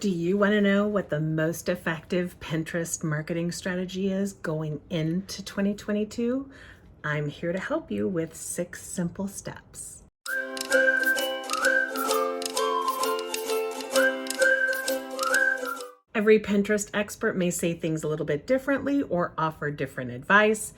Do you want to know what the most effective Pinterest marketing strategy is going into 2022? I'm here to help you with 6 simple steps. Every Pinterest expert may say things a little bit differently or offer different advice.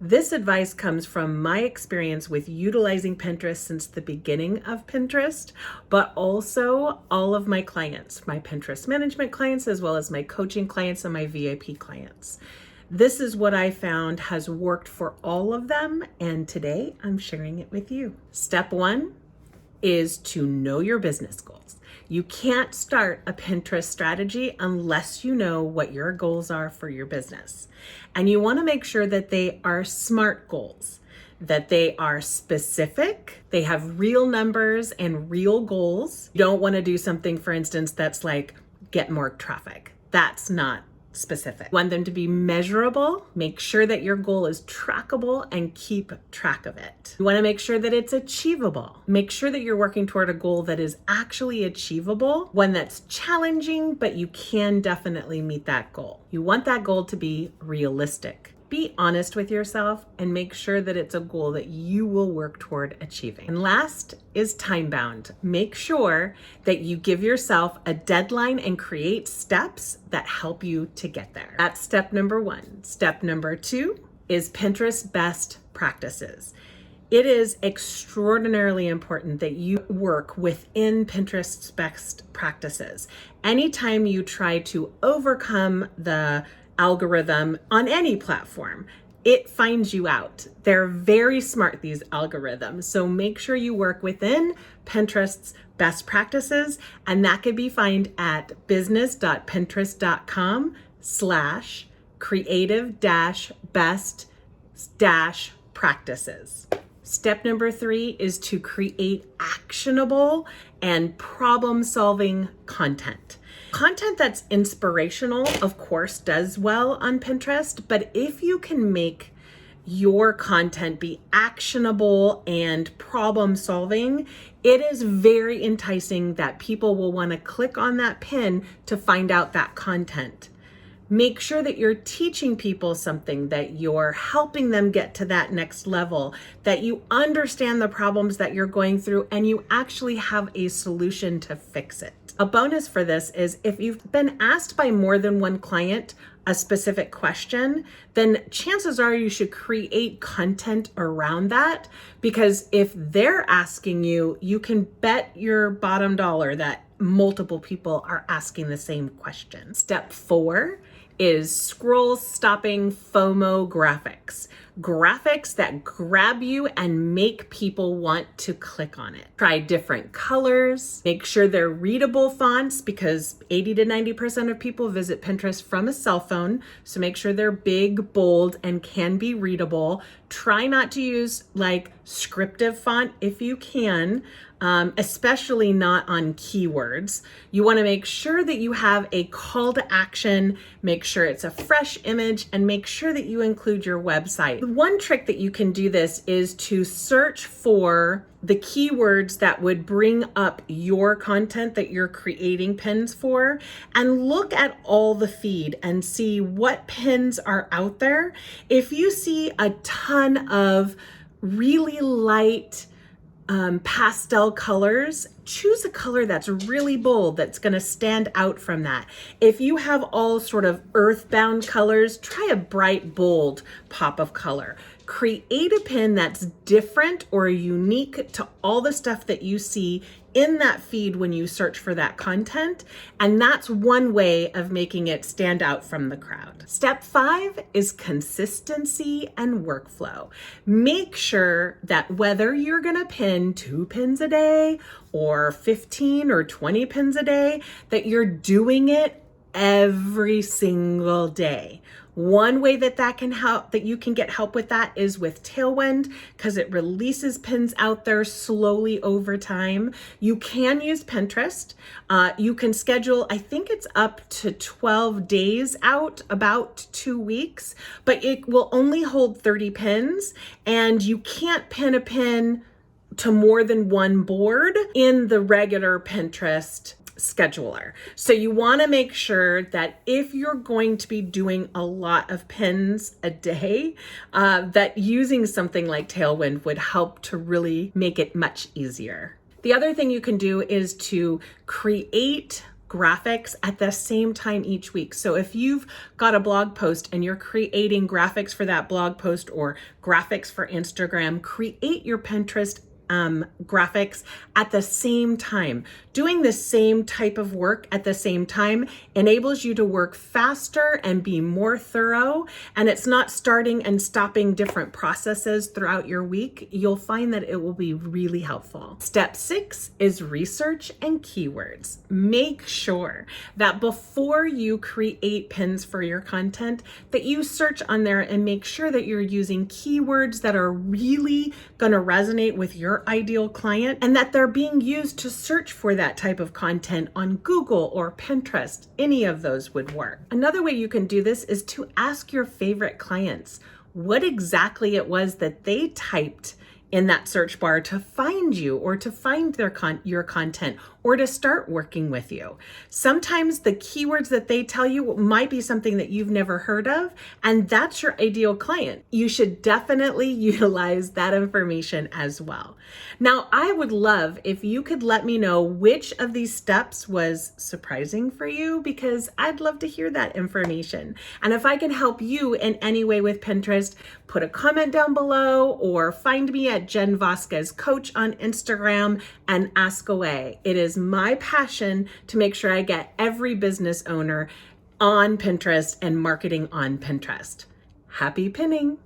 This advice comes from my experience with utilizing Pinterest since the beginning of Pinterest, but also all of my clients, my Pinterest management clients, as well as my coaching clients and my VIP clients. This is what I found has worked for all of them, and today I'm sharing it with you. Step 1 is to know your business goals. You can't start a Pinterest strategy unless you know what your goals are for your business. And you want to make sure that they are SMART goals, that they are specific, they have real numbers and real goals. You don't want to do something, for instance, that's like get more traffic. That's not specific. You want them to be measurable. Make sure that your goal is trackable and keep track of it. You want to make sure that it's achievable. Make sure that you're working toward a goal that is actually achievable, one that's challenging, but you can definitely meet that goal. You want that goal to be realistic. Be honest with yourself and make sure that it's a goal that you will work toward achieving. And last is time bound. Make sure that you give yourself a deadline and create steps that help you to get there. That's step number 1. Step number 2 is Pinterest best practices. It is extraordinarily important that you work within Pinterest's best practices. Anytime you try to overcome the algorithm on any platform, it finds you out. They're very smart, these algorithms. So make sure you work within Pinterest's best practices, and that could be found at business.pinterest.com/creative-best-practices. Step number 3 is to create actionable and problem-solving content. Content that's inspirational, of course, does well on Pinterest, but if you can make your content be actionable and problem solving, it is very enticing that people will want to click on that pin to find out that content. Make sure that you're teaching people something, that you're helping them get to that next level, that you understand the problems that you're going through and you actually have a solution to fix it. A bonus for this is if you've been asked by more than one client a specific question, then chances are you should create content around that, because if they're asking you, you can bet your bottom dollar that multiple people are asking the same question. Step 4 is scroll stopping FOMO graphics. Graphics that grab you and make people want to click on it. Try different colors. Make sure they're readable fonts, because 80 to 90% of people visit Pinterest from a cell phone. So make sure they're big, bold, and can be readable. Try not to use like scriptive font if you can, especially not on keywords. You want to make sure that you have a call to action, make sure it's a fresh image, and make sure that you include your website. One trick that you can do this is to search for the keywords that would bring up your content that you're creating pins for, and look at all the feed and see what pins are out there. If you see a ton of really light pastel colors, choose a color that's really bold, that's going to stand out from that. If you have all sort of earthbound colors, try a bright, bold pop of color. Create a pin that's different or unique to all the stuff that you see in that feed when you search for that content. And that's one way of making it stand out from the crowd. Step 5 is consistency and workflow. Make sure that whether you're gonna pin 2 pins a day or 15 or 20 pins a day, that you're doing it every single day. One way that can help, that you can get help with that, is with Tailwind, because it releases pins out there slowly over time. You can use Pinterest. You can schedule, I think it's up to 12 days out, about 2 weeks, but it will only hold 30 pins, and you can't pin a pin to more than one board in the regular Pinterest scheduler. So you want to make sure that if you're going to be doing a lot of pins a day, that using something like Tailwind would help to really make it much easier. The other thing you can do is to create graphics at the same time each week. So if you've got a blog post and you're creating graphics for that blog post or graphics for Instagram, create your Pinterest graphics at the same time. Doing the same type of work at the same time enables you to work faster and be more thorough, and it's not starting and stopping different processes throughout your week. You'll find that it will be really helpful. Step 6 is research and keywords. Make sure that before you create pins for your content, that you search on there and make sure that you're using keywords that are really going to resonate with your ideal client and that they're being used to search for that type of content on Google or Pinterest. Any of those would work. Another way you can do this is to ask your favorite clients what exactly it was that they typed in that search bar to find you or to find your content or to start working with you. Sometimes the keywords that they tell you might be something that you've never heard of, and that's your ideal client. You should definitely utilize that information as well. Now, I would love if you could let me know which of these steps was surprising for you, because I'd love to hear that information. And if I can help you in any way with Pinterest, put a comment down below or find me at Jen Vasquez Coach on Instagram and ask away. It is my passion to make sure I get every business owner on Pinterest and marketing on Pinterest. Happy pinning!